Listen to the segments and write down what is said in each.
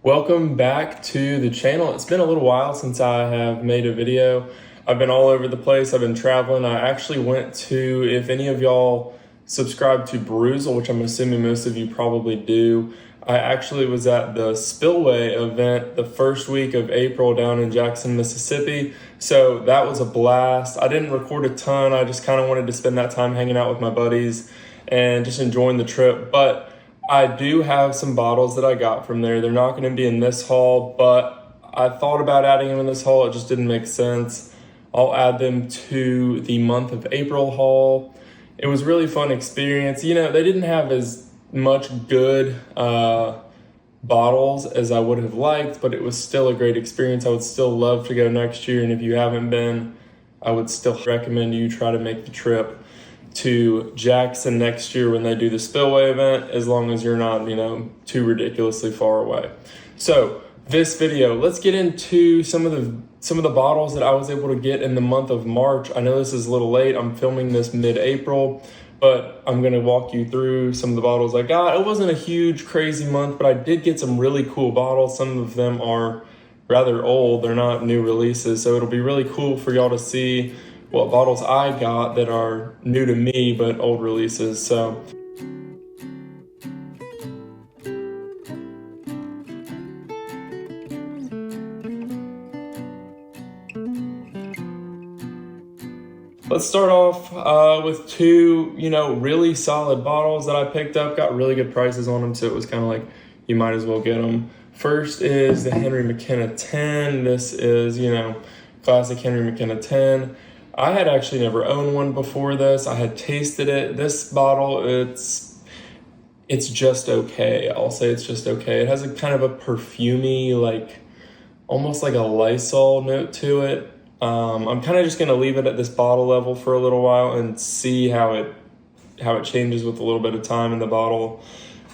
Welcome back to the channel. It's been a little while since I have made a video. I've been all over the place. I've been traveling. I actually went to, if any of y'all subscribe to Bruisel, which I'm assuming most of you probably do, I actually was at the Spillway event the first week of April down in Jackson, Mississippi. So that was a blast. I didn't record a ton. I just kind of wanted to spend that time hanging out with my buddies and just enjoying the trip. But I do have some bottles that I got from there. They're not going to be in this haul, but I thought about adding them in this haul. It just didn't make sense. I'll add them to the month of April haul. It was a really fun experience. You know, they didn't have as much good bottles as I would have liked, but it was still a great experience. I would still love to go next year, and if you haven't been, I would still recommend you try to make the trip to Jackson next year when they do the Spillway event, as long as you're not, too ridiculously far away. So this video, let's get into some of the bottles that I was able to get in the month of March. I know this is a little late. I'm filming this mid-April, but I'm going to walk you through some of the bottles I got. It wasn't a huge, crazy month, but I did get some really cool bottles. Some of them are rather old. They're not new releases, so it'll be really cool for y'all to see what bottles I got that are new to me but old releases. So let's start off with two, really solid bottles that I picked up. Got really good prices on them, so it was kind of like you might as well get them. First is the Henry McKenna 10. This is, classic Henry McKenna 10. I had actually never owned one before this. I had tasted it. This bottle, it's just okay. I'll say it's just okay. It has a kind of a perfumey, almost like a Lysol note to it. I'm kind of just gonna leave it at this bottle level for a little while and see how it changes with a little bit of time in the bottle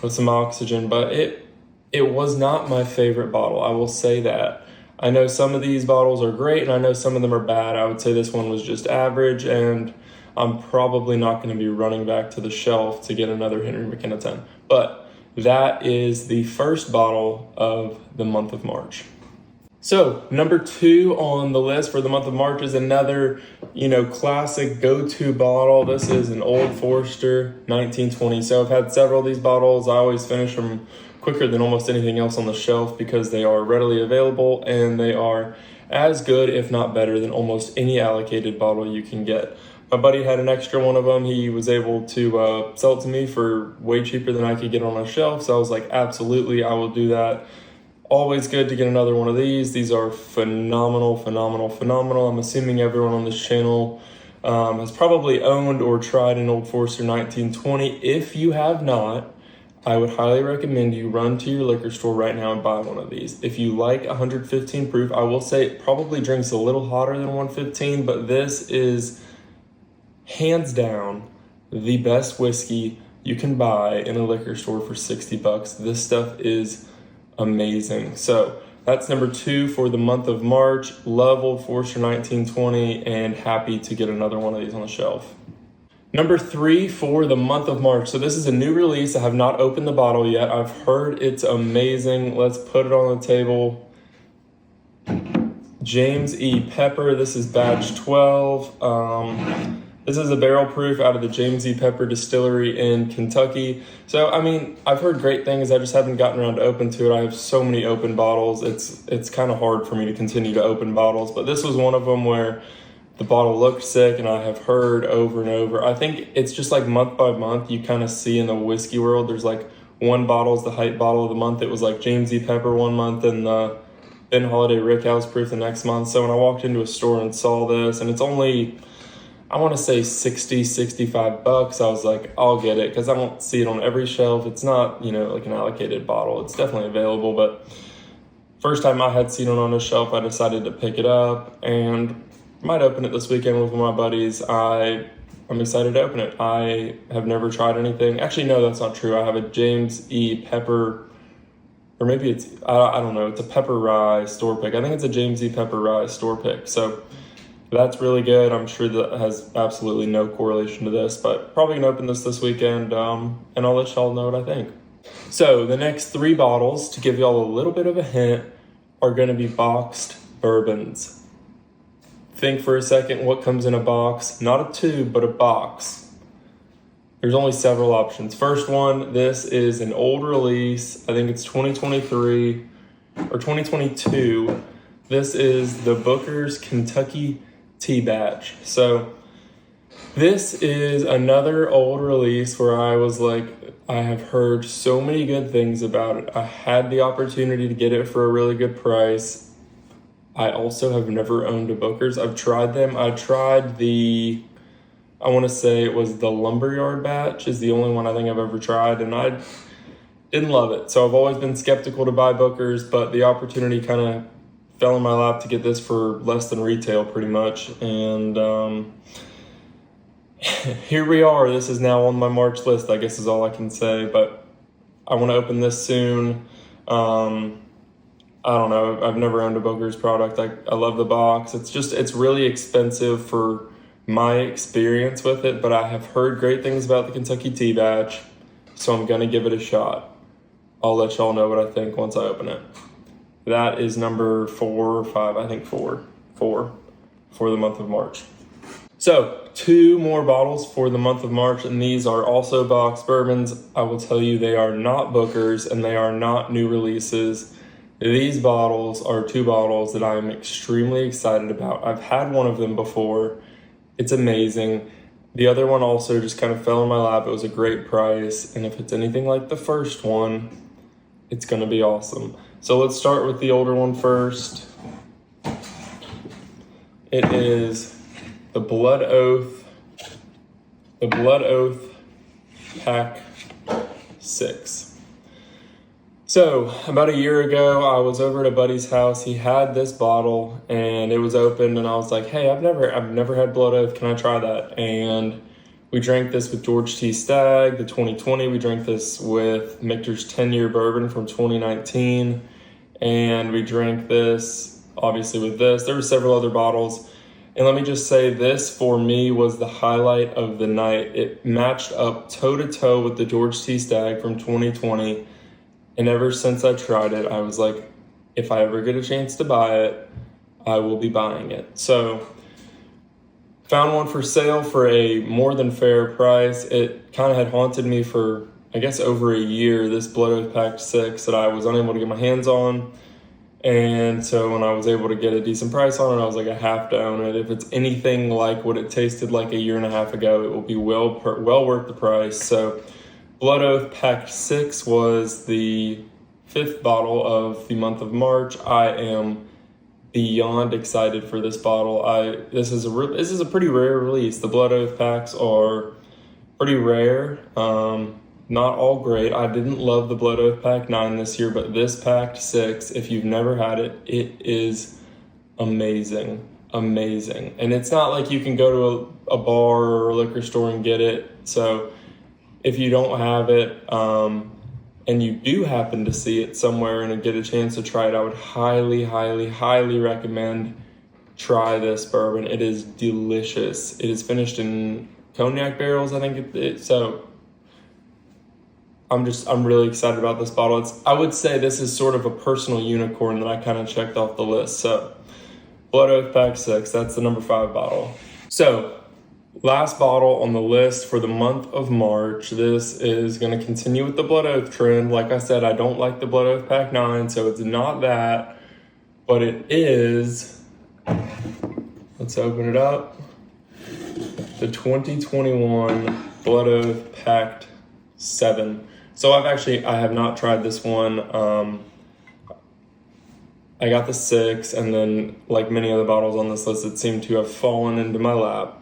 with some oxygen. But it was not my favorite bottle, I will say that. I know some of these bottles are great and I know some of them are bad. I would say this one was just average, and I'm probably not going to be running back to the shelf to get another Henry McKenna 10. But that is the first bottle of the month of March. So number 2 on the list for the month of March is another, classic go-to bottle. This is an Old Forester 1920. So I've had several of these bottles. I always finish them quicker than almost anything else on the shelf because they are readily available and they are as good, if not better, than almost any allocated bottle you can get. My buddy had an extra one of them. He was able to sell it to me for way cheaper than I could get on a shelf. So I was like, absolutely, I will do that. Always good to get another one of these. These are phenomenal, phenomenal, phenomenal. I'm assuming everyone on this channel has probably owned or tried an Old Forester 1920. If you have not, I would highly recommend you run to your liquor store right now and buy one of these. If you like 115 proof, I will say it probably drinks a little hotter than 115, but this is hands down the best whiskey you can buy in a liquor store for 60 bucks. This stuff is amazing. So that's number 2 for the month of March. Love Old Forester 1920 and happy to get another one of these on the shelf. Number 3 for the month of March. So this is a new release. I have not opened the bottle yet. I've heard it's amazing. Let's put it on the table. James E. Pepper. This is batch 12. This is a barrel proof out of the James E. Pepper distillery in Kentucky. So, I've heard great things. I just haven't gotten around to open to it. I have so many open bottles. It's kind of hard for me to continue to open bottles, but this was one of them where the bottle looked sick, and I have heard over and over. I think it's just like month by month, you kind of see in the whiskey world, there's like one bottle is the hype bottle of the month. It was like James E. Pepper one month and the Ben Holiday Rickhouse proof the next month. So when I walked into a store and saw this, and it's only, I want to say 60, 65 bucks, I was like, I'll get it, because I don't see it on every shelf. It's not, like an allocated bottle. It's definitely available, but first time I had seen it on a shelf, I decided to pick it up and might open it this weekend with my buddies. I'm excited to open it. I have never tried anything. Actually, no, that's not true. I have a James E. Pepper, or maybe it's, I don't know. It's a pepper rye store pick. I think it's a James E. Pepper rye store pick. So that's really good. I'm sure that has absolutely no correlation to this, but probably gonna open this weekend, and I'll let y'all know what I think. So the next 3 bottles, to give y'all a little bit of a hint, are going to be boxed bourbons. Think for a second what comes in a box. Not a tube, but a box. There's only several options. First one, this is an old release. I think it's 2023 or 2022. This is the Booker's Kentucky Tea Batch. So this is another old release where I was like, I have heard so many good things about it. I had the opportunity to get it for a really good price. I also have never owned a Booker's. I've tried them. I tried I want to say it was the Lumberyard batch is the only one I think I've ever tried, and I didn't love it. So I've always been skeptical to buy Booker's, but the opportunity kind of fell in my lap to get this for less than retail pretty much. And here we are. This is now on my March list, I guess is all I can say, but I want to open this soon. I don't know. I've never owned a Booker's product. I love the box. It's really expensive for my experience with it, but I have heard great things about the Kentucky Tea Batch, so I'm going to give it a shot. I'll let y'all know what I think once I open it. That is number 4 or 5, I think 4 for the month of March. So 2 more bottles for the month of March, and these are also boxed bourbons. I will tell you they are not Booker's and they are not new releases. These bottles are 2 bottles that I am extremely excited about. I've had one of them before. It's amazing. The other one also just kind of fell in my lap. It was a great price, and if it's anything like the first one, it's going to be awesome. So let's start with the older one first. It is the Blood Oath Pack 6. So about a year ago, I was over at a buddy's house. He had this bottle and it was opened, and I was like, hey, I've never had Blood Oath. Can I try that? And we drank this with George T. Stagg, the 2020. We drank this with Michter's 10-year bourbon from 2019. And we drank this, obviously, with this. There were several other bottles. And let me just say, this for me was the highlight of the night. It matched up toe-to-toe with the George T. Stagg from 2020. And ever since I tried it, I was like, if I ever get a chance to buy it, I will be buying it. So found one for sale for a more than fair price. It kind of had haunted me for, I guess, over a year, this Blood Oath Pack 6 that I was unable to get my hands on. And so when I was able to get a decent price on it, I was like, I have to own it. If it's anything like what it tasted like a year and a half ago, it will be well worth the price. So Blood Oath Pack 6 was the 5th bottle of the month of March. I am beyond excited for this bottle. This is a pretty rare release. The Blood Oath packs are pretty rare. Not all great. I didn't love the Blood Oath Pack 9 this year, but this Pack 6, if you've never had it, it is amazing. Amazing. And it's not like you can go to a bar or a liquor store and get it. So if you don't have it, and you do happen to see it somewhere and get a chance to try it, I would highly, highly, highly recommend try this bourbon. It is delicious. It is finished in cognac barrels, I think so I'm really excited about this bottle. I would say this is sort of a personal unicorn that I kind of checked off the list. So Blood Oath Pack 6, that's the number 5 bottle. So last bottle on the list for the month of March. This is going to continue with the Blood Oath trend. Like I said, I don't like the Blood Oath Pack 9, so it's not that, but it is, let's open it up, the 2021 Blood Oath Pack 7. So I have not tried this one. I got the 6, and then like many other bottles on this list, it seemed to have fallen into my lap.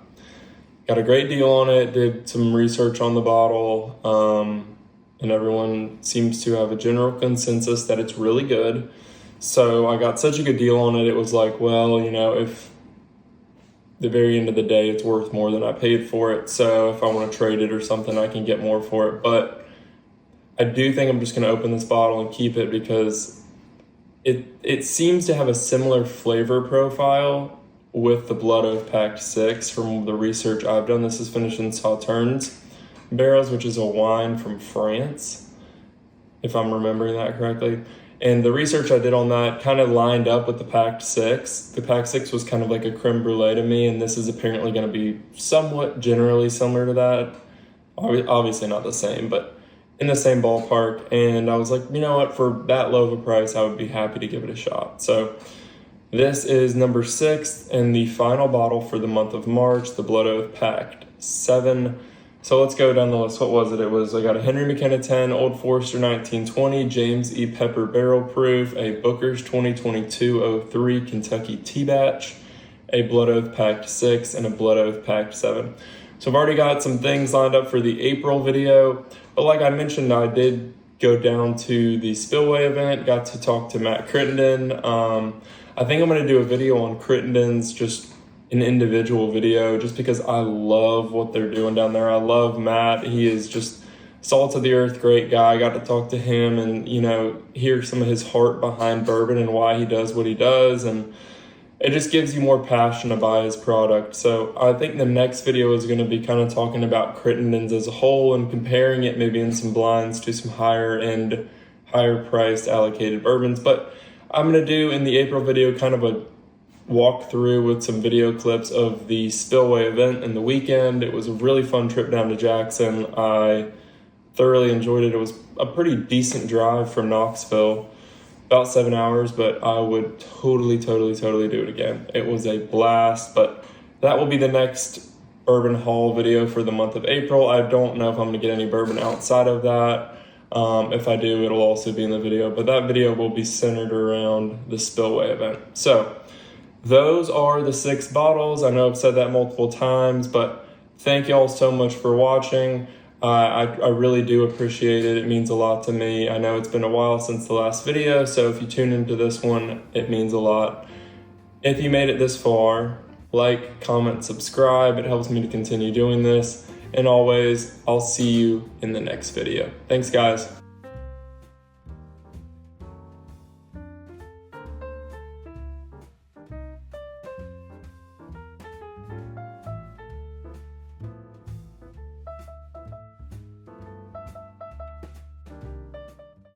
Got a great deal on it, did some research on the bottle, and everyone seems to have a general consensus that it's really good. So I got such a good deal on it, it was like, well, if the very end of the day it's worth more than I paid for it, so if I want to trade it or something, I can get more for it. But I do think I'm just going to open this bottle and keep it because it seems to have a similar flavor profile with the Blood Oath Pack 6 from the research I've done. This is finished in Sauternes barrels, which is a wine from France. if I'm remembering that correctly. And the research I did on that kind of lined up with the Packed 6. The Packed 6 was kind of like a creme brulee to me, and this is apparently going to be somewhat generally similar to that. Obviously not the same, but in the same ballpark. And I was like, you know what, for that low of a price, I would be happy to give it a shot. So this is number 6 and the final bottle for the month of March, the Blood Oath Packed 7. So let's go down the list. What was it? I got a Henry McKenna 10, Old Forester 1920, James E. Pepper Barrel Proof, a Booker's 2022-03 Kentucky Tea Batch, a Blood Oath Packed 6, and a Blood Oath Packed 7. So I've already got some things lined up for the April video, but like I mentioned, I did go down to the Spillway event, got to talk to Matt Crittenden. I think I'm going to do a video on Crittenden's, just an individual video, just because I love what they're doing down there. I love Matt. He is just salt of the earth, great guy. I got to talk to him and, hear some of his heart behind bourbon and why he does what he does. And it just gives you more passion to buy his product. So I think the next video is going to be kind of talking about Crittenden's as a whole and comparing it maybe in some blinds to some higher end, higher priced allocated bourbons. But I'm going to do in the April video kind of a walk through with some video clips of the Spillway event and the weekend. It was a really fun trip down to Jackson. I thoroughly enjoyed it. It was a pretty decent drive from Knoxville, about 7 hours, but I would totally do it again. It was a blast, but that will be the next bourbon haul video for the month of April. I don't know if I'm gonna get any bourbon outside of that. If I do, it'll also be in the video, but that video will be centered around the Spillway event. So those are the 6 bottles. I know I've said that multiple times, but thank y'all so much for watching. I really do appreciate it. It means a lot to me. I know it's been a while since the last video, so if you tune into this one, it means a lot. If you made it this far, like, comment, subscribe. It helps me to continue doing this. And always, I'll see you in the next video. Thanks, guys.